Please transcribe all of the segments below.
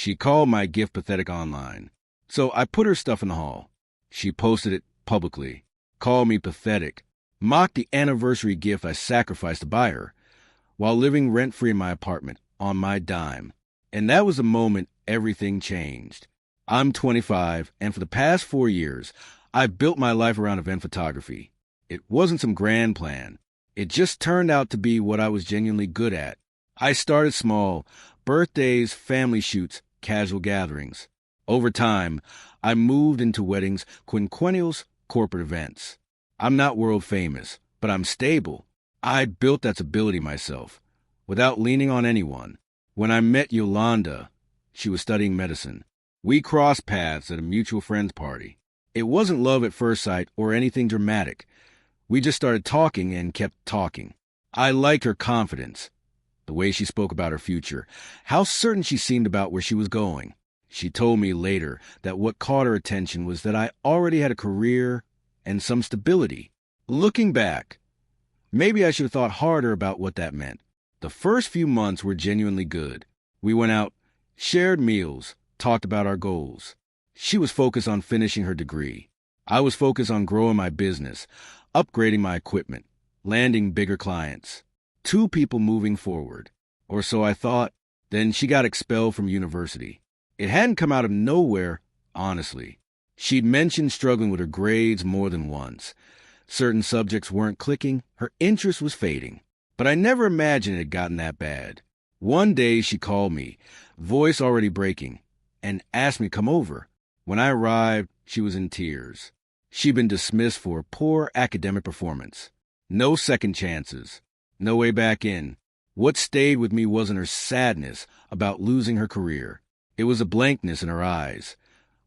She called my gift pathetic online. So I put her stuff in the hall. She posted it publicly, called me pathetic, mocked the anniversary gift I sacrificed to buy her, while living rent-free in my apartment on my dime. And that was the moment everything changed. I'm 25, and for the past 4 years, I've built my life around event photography. It wasn't some grand plan. It just turned out to be what I was genuinely good at. I started small: birthdays, family shoots, casual gatherings. Over time, I moved into weddings, quinquennials, corporate events. I'm not world famous, but I'm stable. I built that stability myself, without leaning on anyone. When I met Yolanda, she was studying medicine. We crossed paths at a mutual friend's party. It wasn't love at first sight or anything dramatic. We just started talking and kept talking. I liked her confidence, the way she spoke about her future, how certain she seemed about where she was going. She told me later that what caught her attention was that I already had a career and some stability. Looking back, maybe I should have thought harder about what that meant. The first few months were genuinely good. We went out, shared meals, talked about our goals. She was focused on finishing her degree. I was focused on growing my business, upgrading my equipment, landing bigger clients. 2 people moving forward. Or so I thought. Then she got expelled from university. It hadn't come out of nowhere, honestly. She'd mentioned struggling with her grades more than once. Certain subjects weren't clicking, her interest was fading. But I never imagined it had gotten that bad. One day she called me, voice already breaking, and asked me to come over. When I arrived, she was in tears. She'd been dismissed for poor academic performance. No second chances. No way back in. What stayed with me wasn't her sadness about losing her career. It was a blankness in her eyes,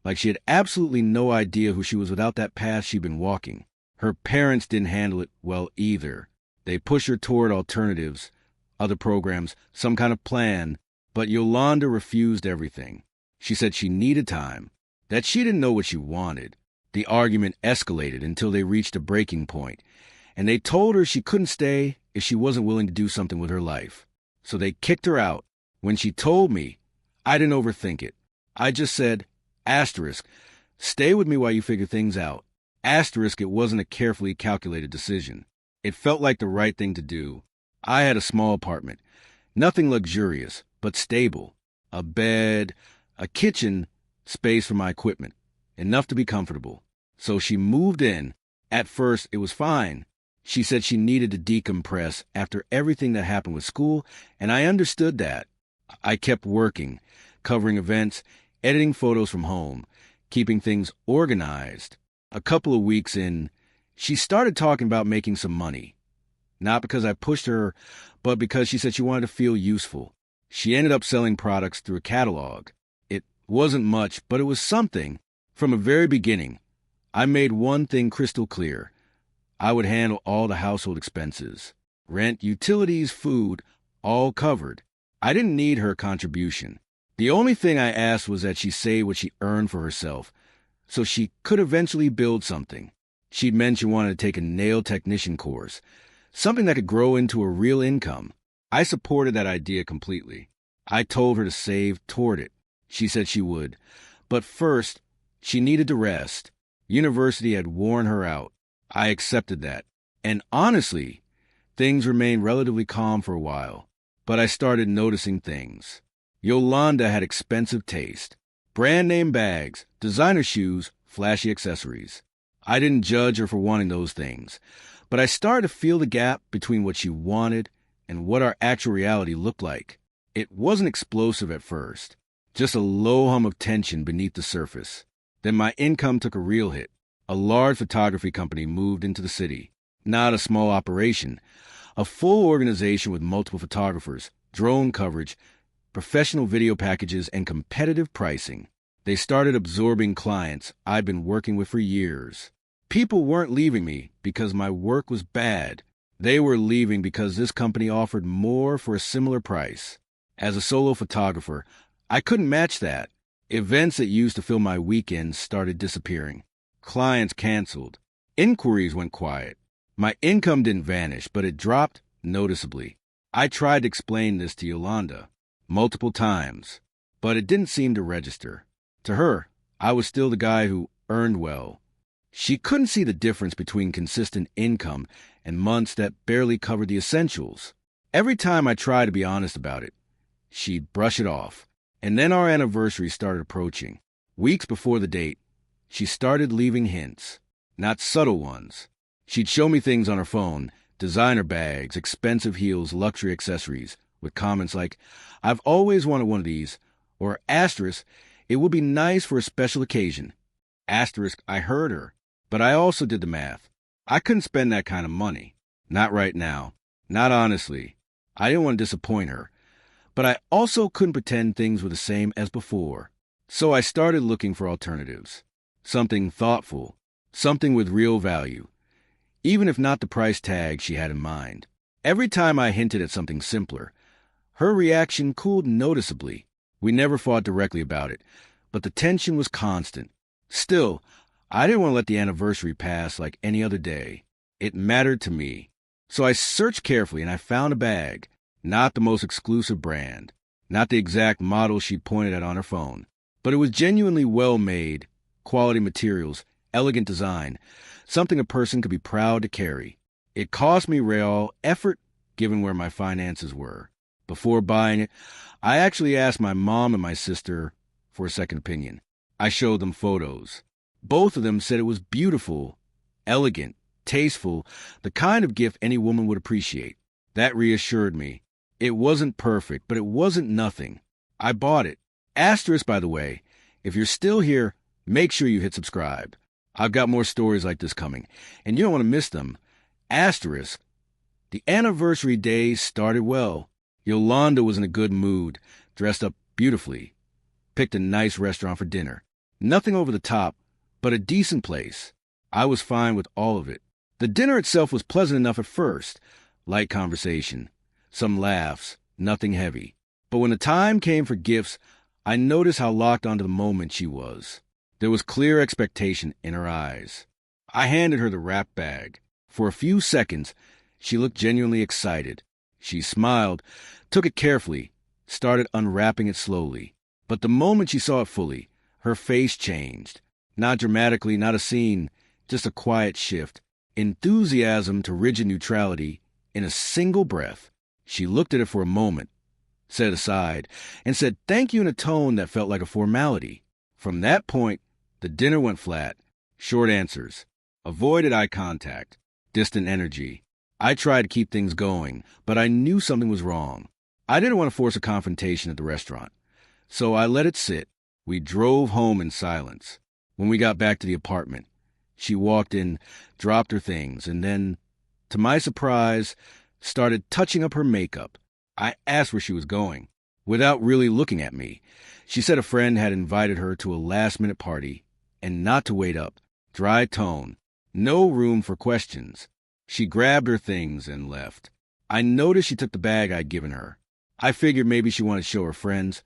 like she had absolutely no idea who she was without that path she'd been walking. Her parents didn't handle it well either. They pushed her toward alternatives, other programs, some kind of plan, but Yolanda refused everything. She said she needed time, that she didn't know what she wanted. The argument escalated until they reached a breaking point, and they told her she couldn't stay if she wasn't willing to do something with her life. So they kicked her out. When she told me, I didn't overthink it. I just said, asterisk, stay with me while you figure things out. Asterisk, it wasn't a carefully calculated decision. It felt like the right thing to do. I had a small apartment, nothing luxurious, but stable. A bed, a kitchen, space for my equipment, enough to be comfortable. So she moved in. At first, it was fine. She said she needed to decompress after everything that happened with school, and I understood that. I kept working, covering events, editing photos from home, keeping things organized. A couple of weeks in, she started talking about making some money. Not because I pushed her, but because she said she wanted to feel useful. She ended up selling products through a catalog. It wasn't much, but it was something. From the very beginning, I made one thing crystal clear. I would handle all the household expenses. Rent, utilities, food, all covered. I didn't need her contribution. The only thing I asked was that she save what she earned for herself, so she could eventually build something. She'd mentioned wanting to take a nail technician course, something that could grow into a real income. I supported that idea completely. I told her to save toward it. She said she would. But first, she needed to rest. University had worn her out. I accepted that. And honestly, things remained relatively calm for a while. But I started noticing things. Yolanda had expensive taste. Brand name bags, designer shoes, flashy accessories. I didn't judge her for wanting those things, but I started to feel the gap between what she wanted and what our actual reality looked like. It wasn't explosive at first, just a low hum of tension beneath the surface. Then my income took a real hit. A large photography company moved into the city. Not a small operation. A full organization with multiple photographers, drone coverage, professional video packages, and competitive pricing. They started absorbing clients I'd been working with for years. People weren't leaving me because my work was bad. They were leaving because this company offered more for a similar price. As a solo photographer, I couldn't match that. Events that used to fill my weekends started disappearing. Clients canceled. Inquiries went quiet. My income didn't vanish, but it dropped noticeably. I tried to explain this to Yolanda multiple times, but it didn't seem to register. To her, I was still the guy who earned well. She couldn't see the difference between consistent income and months that barely covered the essentials. Every time I tried to be honest about it, she'd brush it off. And then our anniversary started approaching. Weeks before the date, she started leaving hints, not subtle ones. She'd show me things on her phone, designer bags, expensive heels, luxury accessories, with comments like, "I've always wanted one of these," or asterisk, "It would be nice for a special occasion." Asterisk, I heard her, but I also did the math. I couldn't spend that kind of money. Not right now. Not honestly. I didn't want to disappoint her. But I also couldn't pretend things were the same as before. So I started looking for alternatives. Something thoughtful. Something with real value. Even if not the price tag she had in mind. Every time I hinted at something simpler, her reaction cooled noticeably. We never fought directly about it, but the tension was constant. Still, I didn't want to let the anniversary pass like any other day. It mattered to me. So I searched carefully and I found a bag. Not the most exclusive brand. Not the exact model she pointed at on her phone. But it was genuinely well made, quality materials, elegant design, something a person could be proud to carry. It cost me real effort given where my finances were. Before buying it, I actually asked my mom and my sister for a second opinion. I showed them photos. Both of them said it was beautiful, elegant, tasteful, the kind of gift any woman would appreciate. That reassured me. It wasn't perfect, but it wasn't nothing. I bought it. Asterisk, by the way, if you're still here, make sure you hit subscribe. I've got more stories like this coming, and you don't want to miss them. Asterisk, the anniversary day started well. Yolanda was in a good mood, dressed up beautifully. Picked a nice restaurant for dinner. Nothing over the top, but a decent place. I was fine with all of it. The dinner itself was pleasant enough at first. Light conversation, some laughs, nothing heavy. But when the time came for gifts, I noticed how locked onto the moment she was. There was clear expectation in her eyes. I handed her the wrap bag. For a few seconds, she looked genuinely excited. She smiled, took it carefully, started unwrapping it slowly. But the moment she saw it fully, her face changed. Not dramatically, not a scene, just a quiet shift. Enthusiasm to rigid neutrality in a single breath. She looked at it for a moment, set it aside, and said thank you in a tone that felt like a formality. From that point, the dinner went flat. Short answers. Avoided eye contact. Distant energy. I tried to keep things going, but I knew something was wrong. I didn't want to force a confrontation at the restaurant. So I let it sit. We drove home in silence. When we got back to the apartment, she walked in, dropped her things, and then, to my surprise, started touching up her makeup. I asked where she was going, without really looking at me. She said a friend had invited her to a last-minute party, and not to wait up. Dry tone. No room for questions. She grabbed her things and left. I noticed she took the bag I'd given her. I figured maybe she wanted to show her friends,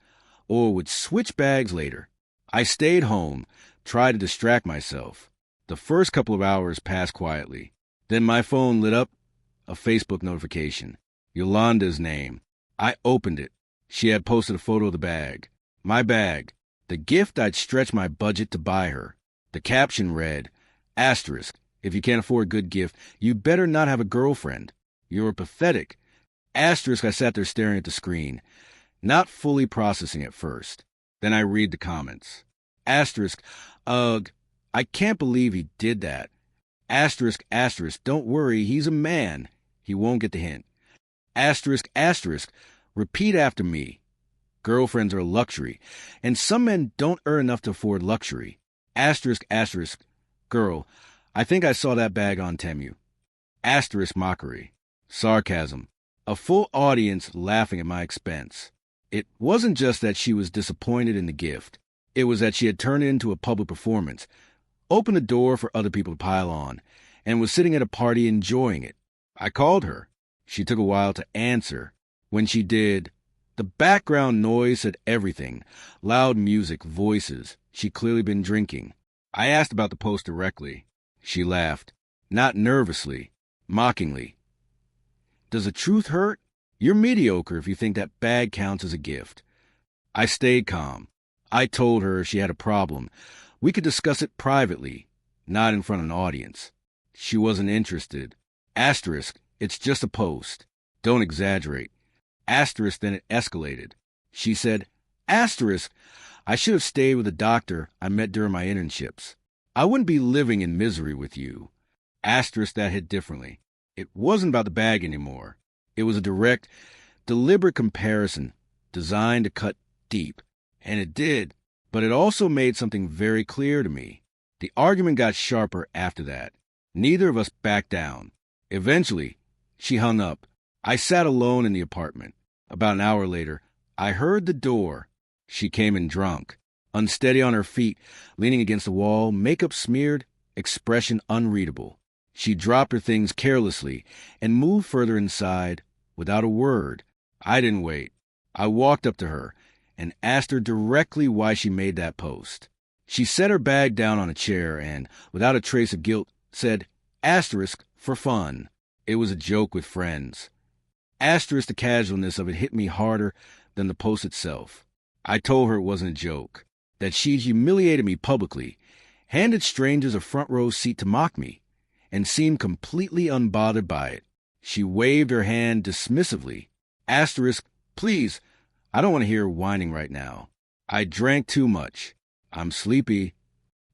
or would switch bags later. I stayed home, tried to distract myself. The first couple of hours passed quietly. Then my phone lit up, a Facebook notification. Yolanda's name. I opened it. She had posted a photo of the bag. My bag. The gift I'd stretched my budget to buy her. The caption read, asterisk, if you can't afford a good gift, you better not have a girlfriend. You're pathetic. Asterisk, I sat there staring at the screen, not fully processing at first. Then I read the comments. Asterisk, ugh, I can't believe he did that. Asterisk, asterisk, don't worry, he's a man. He won't get the hint. Asterisk, asterisk, repeat after me. Girlfriends are a luxury, and some men don't earn enough to afford luxury. Asterisk, asterisk, girl, I think I saw that bag on Temu. Asterisk mockery. Sarcasm. A full audience laughing at my expense. It wasn't just that she was disappointed in the gift. It was that she had turned it into a public performance, opened the door for other people to pile on, and was sitting at a party enjoying it. I called her. She took a while to answer. When she did, the background noise said everything. Loud music, voices. She'd clearly been drinking. I asked about the post directly. She laughed. Not nervously, mockingly. Does the truth hurt? You're mediocre if you think that bag counts as a gift. I stayed calm. I told her if she had a problem, we could discuss it privately, not in front of an audience. She wasn't interested. Asterisk, it's just a post. Don't exaggerate. Asterisk, then it escalated. She said, asterisk, I should have stayed with a doctor I met during my internships. I wouldn't be living in misery with you. Asterisk, that hit differently. It wasn't about the bag anymore. It was a direct, deliberate comparison designed to cut deep. And it did, but it also made something very clear to me. The argument got sharper after that. Neither of us backed down. Eventually, she hung up. I sat alone in the apartment. About an hour later, I heard the door. She came in drunk, unsteady on her feet, leaning against the wall, makeup smeared, expression unreadable. She dropped her things carelessly and moved further inside without a word. I didn't wait. I walked up to her and asked her directly why she made that post. She set her bag down on a chair and, without a trace of guilt, said, asterisk, for fun. It was a joke with friends. Asterisk, the casualness of it hit me harder than the post itself. I told her it wasn't a joke, that she'd humiliated me publicly, handed strangers a front row seat to mock me, and seemed completely unbothered by it. She waved her hand dismissively. Asterisk, please, I don't want to hear her whining right now. I drank too much. I'm sleepy.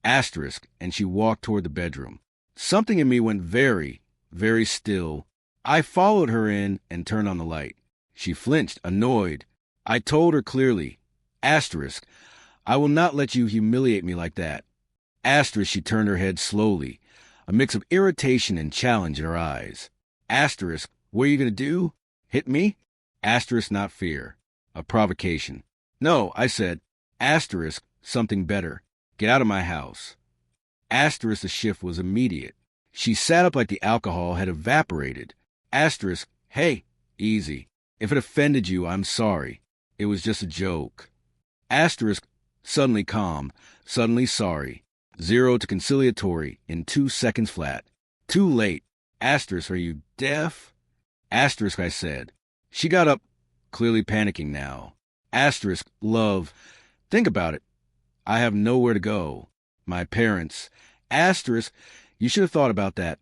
Asterisk, and she walked toward the bedroom. Something in me went very, very still. I followed her in and turned on the light. She flinched, annoyed. I told her clearly, asterisk, I will not let you humiliate me like that. Asterisk, she turned her head slowly, a mix of irritation and challenge in her eyes. Asterisk, what are you going to do? Hit me? Asterisk, not fear. A provocation. No, I said. Asterisk, something better. Get out of my house. Asterisk, the shift was immediate. She sat up like the alcohol had evaporated. Asterisk, hey, easy. If it offended you, I'm sorry. It was just a joke. Asterisk, suddenly calm, suddenly sorry. 0 to conciliatory in 2 seconds flat. Too late. Asterisk, are you deaf? Asterisk, I said. She got up, clearly panicking now. Asterisk, love. Think about it. I have nowhere to go. My parents. Asterisk, you should have thought about that.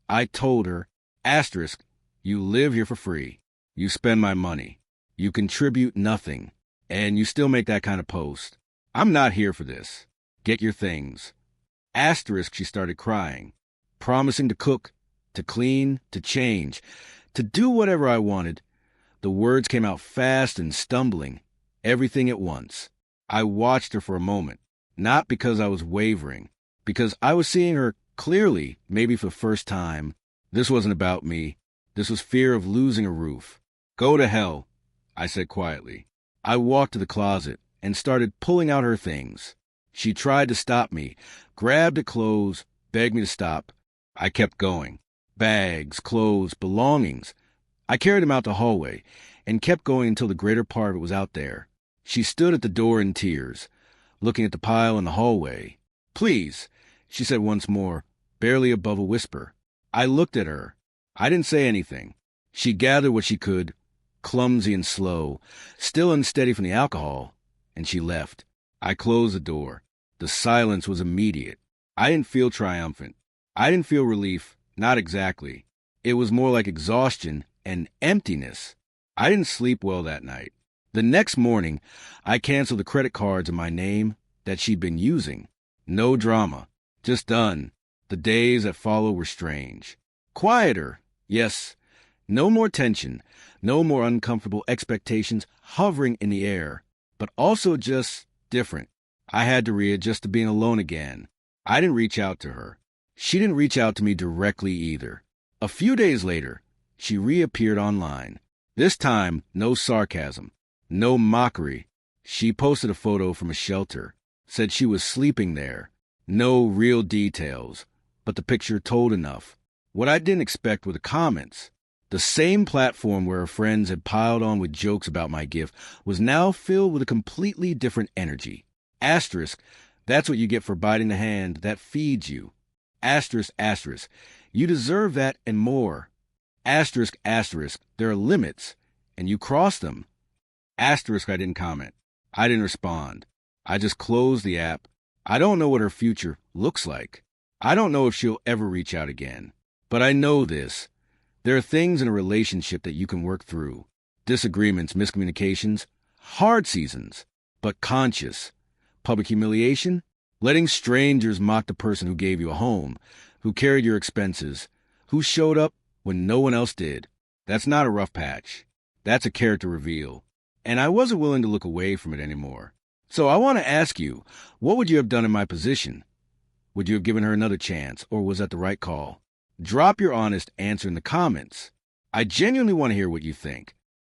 I told her. Asterisk, you live here for free. You spend my money. You contribute nothing. And you still make that kind of post. I'm not here for this. Get your things. Asterisk, she started crying, promising to cook, to clean, to change, to do whatever I wanted. The words came out fast and stumbling, everything at once. I watched her for a moment, not because I was wavering, because I was seeing her clearly, maybe for the first time. This wasn't about me. This was fear of losing a roof. Go to hell, I said quietly. I walked to the closet and started pulling out her things. She tried to stop me, grabbed at clothes, begged me to stop. I kept going. Bags, clothes, belongings. I carried them out the hallway and kept going until the greater part of it was out there. She stood at the door in tears, looking at the pile in the hallway. Please, she said once more, barely above a whisper. I looked at her. I didn't say anything. She gathered what she could, clumsy and slow, still unsteady from the alcohol, and she left. I closed the door. The silence was immediate. I didn't feel triumphant. I didn't feel relief, not exactly. It was more like exhaustion and emptiness. I didn't sleep well that night. The next morning, I canceled the credit cards in my name that she'd been using. No drama. Just done. The days that followed were strange. Quieter, yes. No more tension. No more uncomfortable expectations hovering in the air. But also just different. I had to readjust to being alone again. I didn't reach out to her. She didn't reach out to me directly either. A few days later, she reappeared online. This time, no sarcasm, no mockery. She posted a photo from a shelter, said she was sleeping there. No real details, but the picture told enough. What I didn't expect were the comments. The same platform where her friends had piled on with jokes about my gift was now filled with a completely different energy. Asterisk, that's what you get for biting the hand that feeds you. Asterisk, asterisk, you deserve that and more. Asterisk, asterisk, there are limits, and you cross them. Asterisk, I didn't comment. I didn't respond. I just closed the app. I don't know what her future looks like. I don't know if she'll ever reach out again. But I know this. There are things in a relationship that you can work through. Disagreements, miscommunications, hard seasons, but conscious. Public humiliation, letting strangers mock the person who gave you a home, who carried your expenses, who showed up when no one else did. That's not a rough patch. That's a character reveal. And I wasn't willing to look away from it anymore. So I want to ask you, what would you have done in my position? Would you have given her another chance, or was that the right call? Drop your honest answer in the comments. I genuinely want to hear what you think.